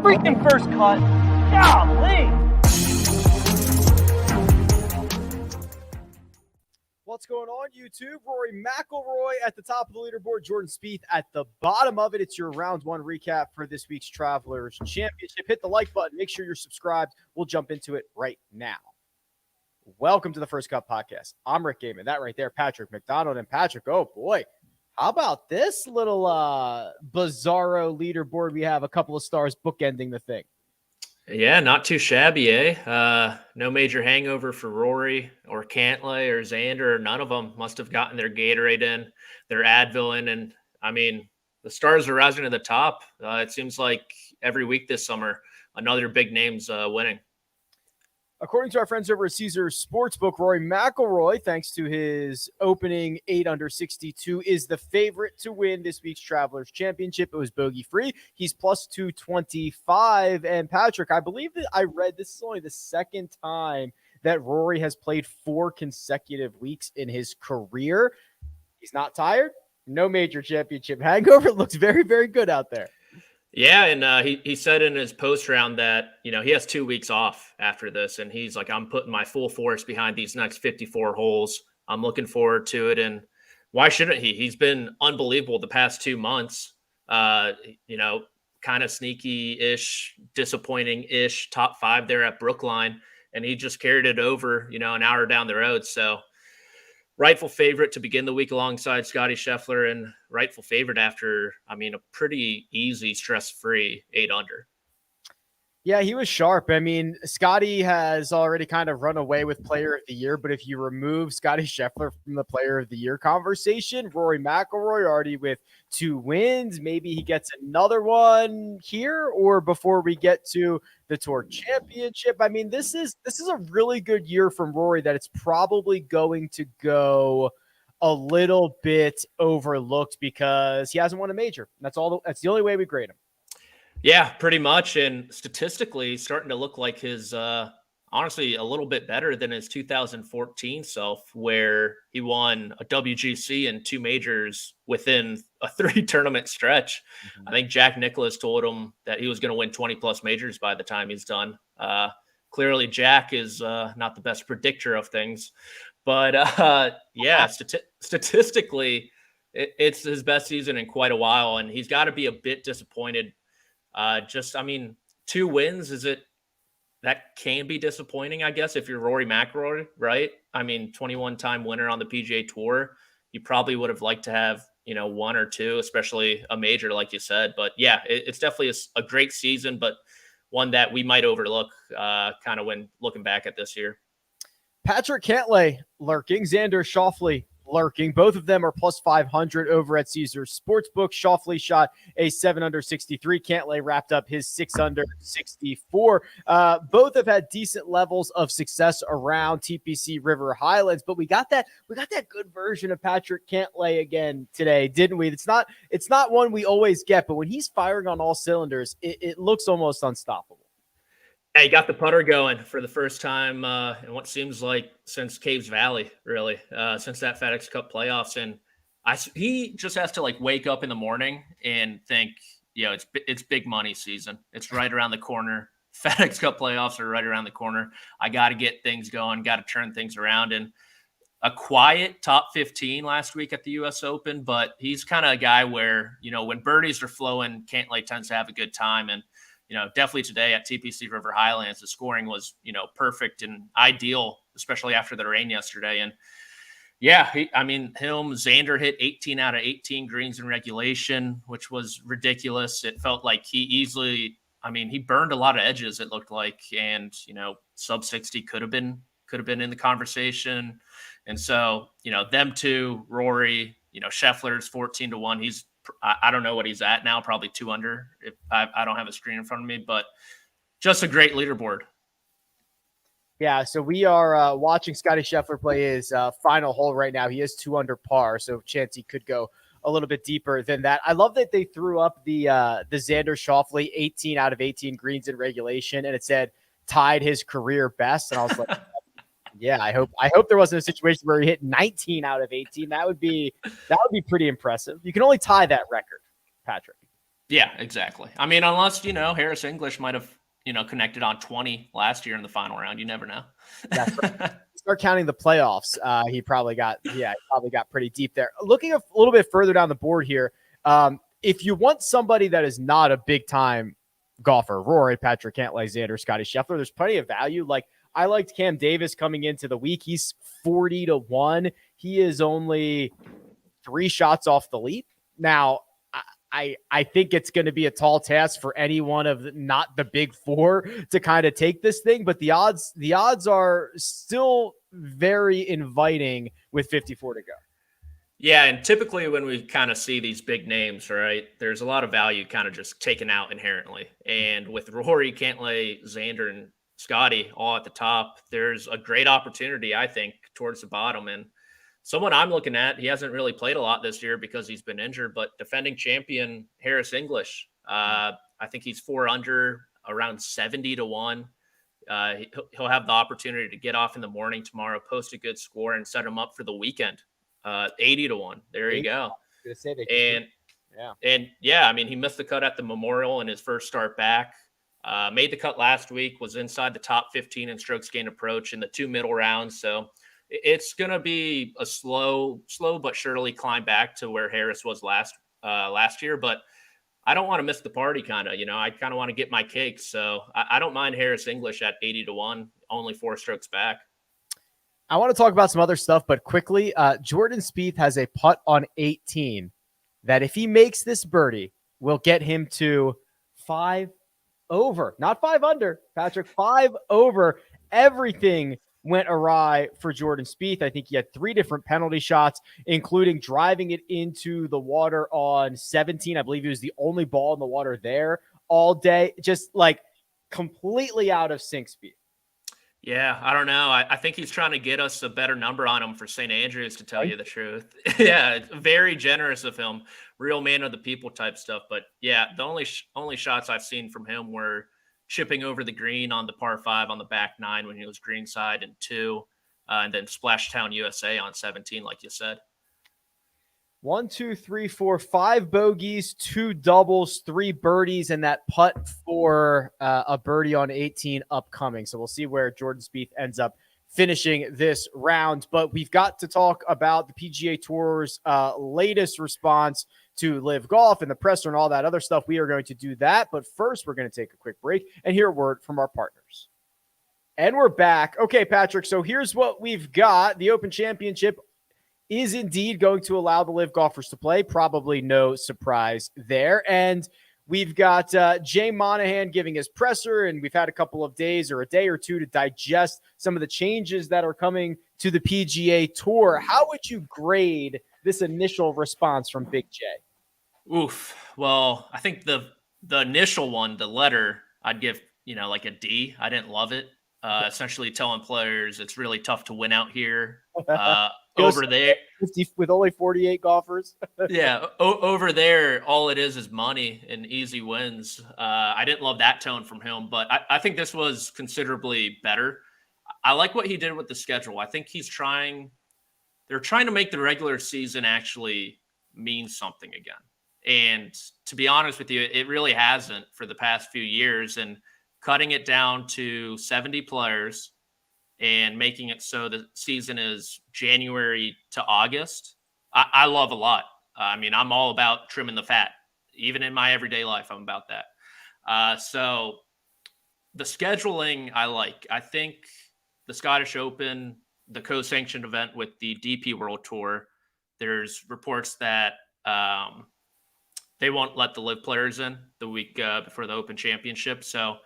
freaking first cut. Golly. What's going on, YouTube? Rory McIlroy at the top of the leaderboard, Jordan Spieth at the bottom of it. It's your round one recap for this week's Travelers Championship. Hit the like button. Make sure you're subscribed. We'll jump into it right now. Welcome to the First Cut Podcast. I'm Rick Gehman. That right there, Patrick McDonald. And Patrick, oh boy, how about this little bizarro leaderboard? We have a couple of stars bookending the thing. Yeah, not too shabby, eh? No major hangover for Rory or Cantlay or Xander. None of them must have gotten their Gatorade in, their Advil in. And, I mean, the stars are rising to the top. It seems like every week this summer, another big name's winning. According to our friends over at Caesars Sportsbook, Rory McIlroy, thanks to his opening 8 under 62, is the favorite to win this week's Travelers Championship. It was bogey-free. He's plus 225. And Patrick, I believe that I read this is only the second time that Rory has played 4 consecutive weeks in his career. He's not tired. No major championship hangover. It looks very, very good out there. Yeah, and he said in his post round that, you know, he has 2 weeks off after this, and he's like, I'm putting my full force behind these next 54 holes. I'm looking forward to it, and why shouldn't he? He's been unbelievable the past 2 months, you know, kind of sneaky-ish, disappointing-ish, top 5 there at Brookline, and he just carried it over, you know, an hour down the road, so rightful favorite to begin the week alongside Scottie Scheffler, and rightful favorite after, I mean, a pretty easy, stress-free 8 under. Yeah, he was sharp. I mean, Scottie has already kind of run away with Player of the Year, but if you remove Scottie Scheffler from the Player of the Year conversation, Rory McIlroy already with 2 wins. Maybe he gets another one here or before we get to the Tour Championship. I mean, this is a really good year from Rory that it's probably going to go a little bit overlooked because he hasn't won a major. That's the only way we grade him. Yeah, pretty much. And statistically, starting to look like his, honestly, a little bit better than his 2014 self, where he won a WGC and 2 majors within a 3-tournament stretch. Mm-hmm. I think Jack Nicklaus told him that he was going to win 20-plus majors by the time he's done. Clearly, Jack is not the best predictor of things. But, yeah, statistically, it's his best season in quite a while, and he's got to be a bit disappointed. I mean, 2 wins, that can be disappointing, I guess, if you're Rory McIlroy, right? I mean, 21-time winner on the PGA Tour. You probably would have liked to have, you know, 1 or 2, especially a major, like you said. But yeah, it's definitely a great season, but one that we might overlook kind of when looking back at this year. Patrick Cantlay lurking, Xander Schauffele lurking. Both of them are plus 500 over at Caesars Sportsbook. Schauffele shot a 7 under 63. Cantlay wrapped up his 6 under 64. Both have had decent levels of success around TPC River Highlands, but we got that good version of Patrick Cantlay again today, didn't we? It's not one we always get, but when he's firing on all cylinders, it looks almost unstoppable. Yeah, he got the putter going for the first time in what seems like since Caves Valley, really, since that FedEx Cup playoffs. And he just has to like wake up in the morning and think, you know, it's big money season. It's right around the corner. FedEx Cup playoffs are right around the corner. I got to get things going, got to turn things around. And a quiet top 15 last week at the U.S. Open, but he's kind of a guy where, you know, when birdies are flowing, Cantlay tends to have a good time. And you know, definitely today at TPC River Highlands, the scoring was, you know, perfect and ideal, especially after the rain yesterday. And yeah, Xander hit 18 out of 18 greens in regulation, which was ridiculous. It felt like he burned a lot of edges, it looked like, and, you know, sub 60 could have been in the conversation. And so, you know, them two, Rory, you know, Scheffler's 14-1. I don't know what he's at now, probably 2 under. If I don't have a screen in front of me, but just a great leaderboard. Yeah, so we are watching Scottie Scheffler play his final hole right now. He is 2 under par, so chance he could go a little bit deeper than that. I love that they threw up the Xander Schauffele 18 out of 18 greens in regulation, and it said tied his career best. And I was like, yeah, I hope there wasn't a situation where he hit 19 out of 18. That would be pretty impressive. You can only tie that record, Patrick. Yeah, exactly. I mean, unless, Harris English might have, connected on 20 last year in the final round. You never know. Yeah, start counting the playoffs. He probably got pretty deep there. Looking a little bit further down the board here, if you want somebody that is not a big time golfer, Rory, Patrick Cantlay, Xander, Scottie Scheffler, there's plenty of value. Like I liked Cam Davis coming into the week. He's 40-1. He is only 3 shots off the lead. Now, I think it's going to be a tall task for any one of not the big four to kind of take this thing, but the odds are still very inviting with 54 to go. Yeah, and typically when we kind of see these big names, right, there's a lot of value kind of just taken out inherently. And with Rory, Cantlay, Xander, and Scottie all at the top, there's a great opportunity, I think, towards the bottom. And someone I'm looking at, he hasn't really played a lot this year because he's been injured, but defending champion Harris English, I think he's 4 under, around 70-1. He'll have the opportunity to get off in the morning tomorrow, post a good score, and set him up for the weekend. 80-1. There you go. I mean, he missed the cut at the Memorial in his first start back. Made the cut last week, was inside the top 15 in strokes gained approach in the 2 middle rounds. So it's going to be a slow but surely climb back to where Harris was last year. But I don't want to miss the party, kind of. I kind of want to get my cake. So I don't mind Harris English at 80-1, only 4 strokes back. I want to talk about some other stuff, but quickly, Jordan Spieth has a putt on 18 that if he makes this birdie, will get him to 5 over, not 5 under, Patrick, 5 over. Everything went awry for Jordan Spieth. I think he had 3 different penalty shots, including driving it into the water on 17. I believe he was the only ball in the water there all day. Just like completely out of sync Spieth. Yeah, I don't know. I think he's trying to get us a better number on him for St. Andrews, to tell you the truth. Yeah, very generous of him. Real man of the people type stuff. But yeah, the only shots I've seen from him were chipping over the green on the par 5 on the back 9 when he was greenside and 2, and then Splashtown USA on 17, like you said. 1, 2, 3, 4, 5 bogeys, 2 doubles, 3 birdies, and that putt for a birdie on 18 upcoming. So we'll see where Jordan Spieth ends up finishing this round. But we've got to talk about the PGA Tour's latest response to Live Golf and the presser and all that other stuff. We are going to do that. But first, we're going to take a quick break and hear a word from our partners. And we're back. Okay, Patrick, so here's what we've got. The Open Championship is indeed going to allow the Live golfers to play. Probably no surprise there. And we've got Jay Monahan giving his presser, and we've had a couple of days or a day or two to digest some of the changes that are coming to the PGA Tour. How would you grade this initial response from Big J? Oof. Well, I think the initial one, the letter, I'd give, like a D. I didn't love it. Essentially telling players it's really tough to win out here. Over there, 50 with only 48 golfers. Yeah, over there, all it is money and easy wins. I didn't love that tone from him, but I think this was considerably better. I like what he did with the schedule. I think they're trying to make the regular season actually mean something again. And to be honest with you, it really hasn't for the past few years. And cutting it down to 70 players and making it so the season is January to August, I love a lot. I mean, I'm all about trimming the fat. Even in my everyday life, I'm about that. So the scheduling I like. I think the Scottish Open, the co-sanctioned event with the DP World Tour, there's reports that they won't let the live players in the week before the Open Championship. So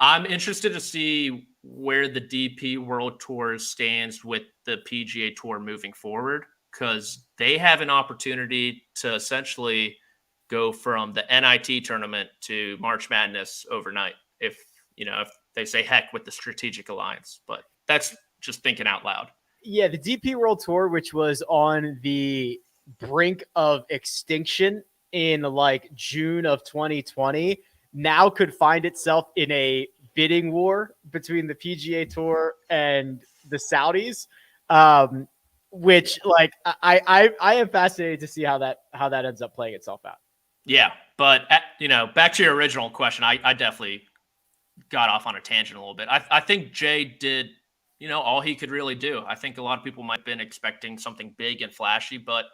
I'm interested to see where the DP World Tour stands with the PGA Tour moving forward, because they have an opportunity to essentially go from the NIT tournament to March Madness overnight if they say heck with the strategic alliance. But that's just thinking out loud. Yeah, the DP World Tour, which was on the brink of extinction in like June of 2020, now could find itself in a bidding war between the PGA Tour and the Saudis, which like I am fascinated to see how that ends up playing itself out. Yeah, but back to your original question, I definitely got off on a tangent a little bit. I think Jay did, all he could really do. I think a lot of people might have been expecting something big and flashy, but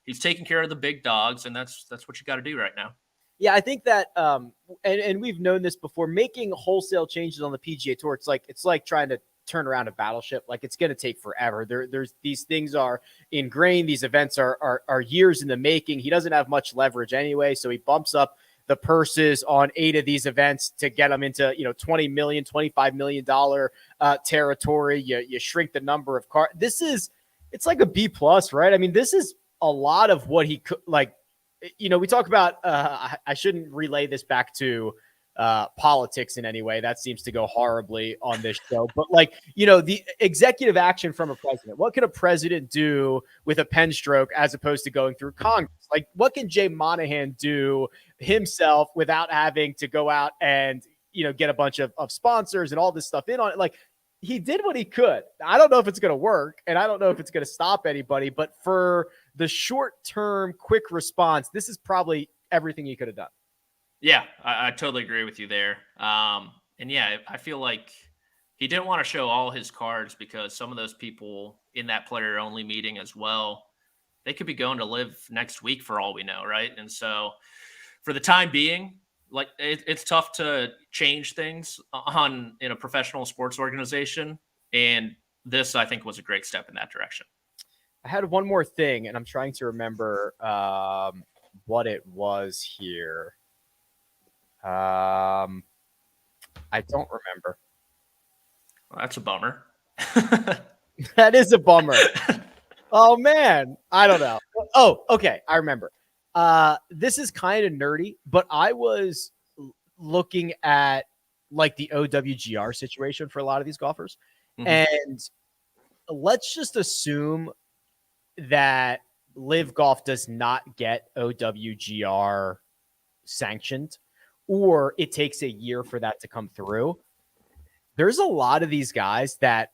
he's taking care of the big dogs, and that's what you got to do right now. Yeah, I think that, and we've known this before, making wholesale changes on the PGA Tour, it's like trying to turn around a battleship. Like, it's going to take forever. There's these things are ingrained. These events are years in the making. He doesn't have much leverage anyway, so he bumps up the purses on 8 of these events to get them into, $20 million, $25 million territory. You shrink the number of cars. It's like a B plus, right? I mean, this is a lot of what he could, like, we talk about, I shouldn't relay this back to politics in any way. That seems to go horribly on this show. But the executive action from a president. What can a president do with a pen stroke as opposed to going through Congress? Like, what can Jay Monahan do himself without having to go out and, get a bunch of sponsors and all this stuff in on it? Like, he did what he could. I don't know if it's going to work, and I don't know if it's going to stop anybody, but for the short-term quick response, this is probably everything he could have done. Yeah, I totally agree with you there. And yeah, I feel like he didn't want to show all his cards because some of those people in that player-only meeting as well, they could be going to live next week for all we know, right? And so for the time being, like, it's tough to change things in a professional sports organization. And this, I think, was a great step in that direction. I had one more thing, and I'm trying to remember what it was here. I don't remember. Well, that's a bummer. That is a bummer. Oh, man. I don't know. Oh, okay. I remember. This is kind of nerdy, but I was looking at like the OWGR situation for a lot of these golfers. Mm-hmm. And let's just assume that Live Golf does not get OWGR sanctioned, or it takes a year for that to come through. There's a lot of these guys that,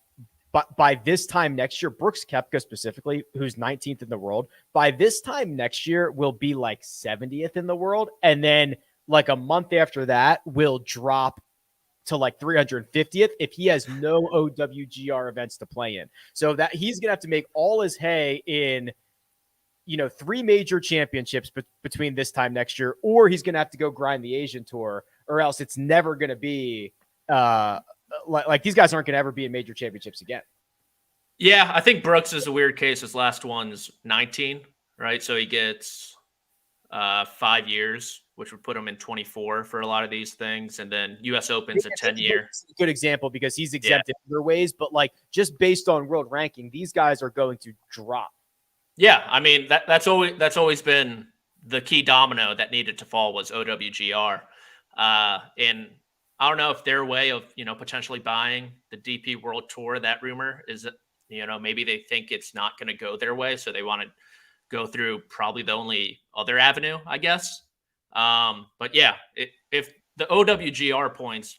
but by this time next year, Brooks Koepka specifically, who's 19th in the world, by this time next year will be like 70th in the world. And then like a month after that will drop to like 350th if he has no OWGR events to play in. So that he's going to have to make all his hay in, 3 major championships between this time next year, or he's going to have to go grind the Asian Tour, or else it's never going to be like these guys aren't going to ever be in major championships again. Yeah, I think Brooks is a weird case. His last one's 19, right? So he gets 5 years, which would put him in 24 for a lot of these things. And then U.S. Open's a 10-year. Good example because he's exempted in other ways, but like just based on world ranking, these guys are going to drop. Yeah, I mean that's always been the key domino that needed to fall was OWGR, and I don't know if their way of potentially buying the DP World Tour, that rumor is that maybe they think it's not going to go their way, so they want to go through probably the only other avenue, I guess. But yeah, if the OWGR points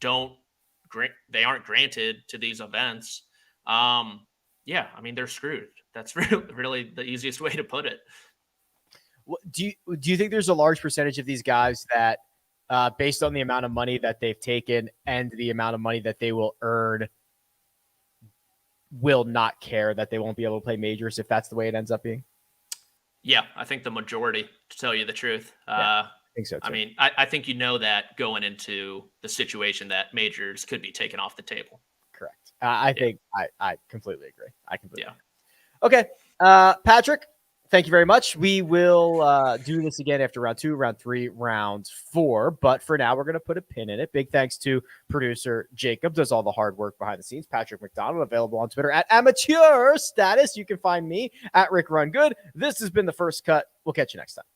they aren't granted to these events, yeah, I mean they're screwed. That's really the easiest way to put it. Do you think there's a large percentage of these guys that, based on the amount of money that they've taken and the amount of money that they will earn, will not care that they won't be able to play majors if that's the way it ends up being? Yeah, I think the majority, to tell you the truth. I think so too. I mean, I think that going into the situation that majors could be taken off the table. Correct. I think I completely agree. Agree. Okay. Patrick, thank you very much. We will do this again after round 2, round 3, round 4. But for now, we're going to put a pin in it. Big thanks to producer Jacob, does all the hard work behind the scenes. Patrick McDonald, available on Twitter at amateur status. You can find me at Rick Run Good. This has been The First Cut. We'll catch you next time.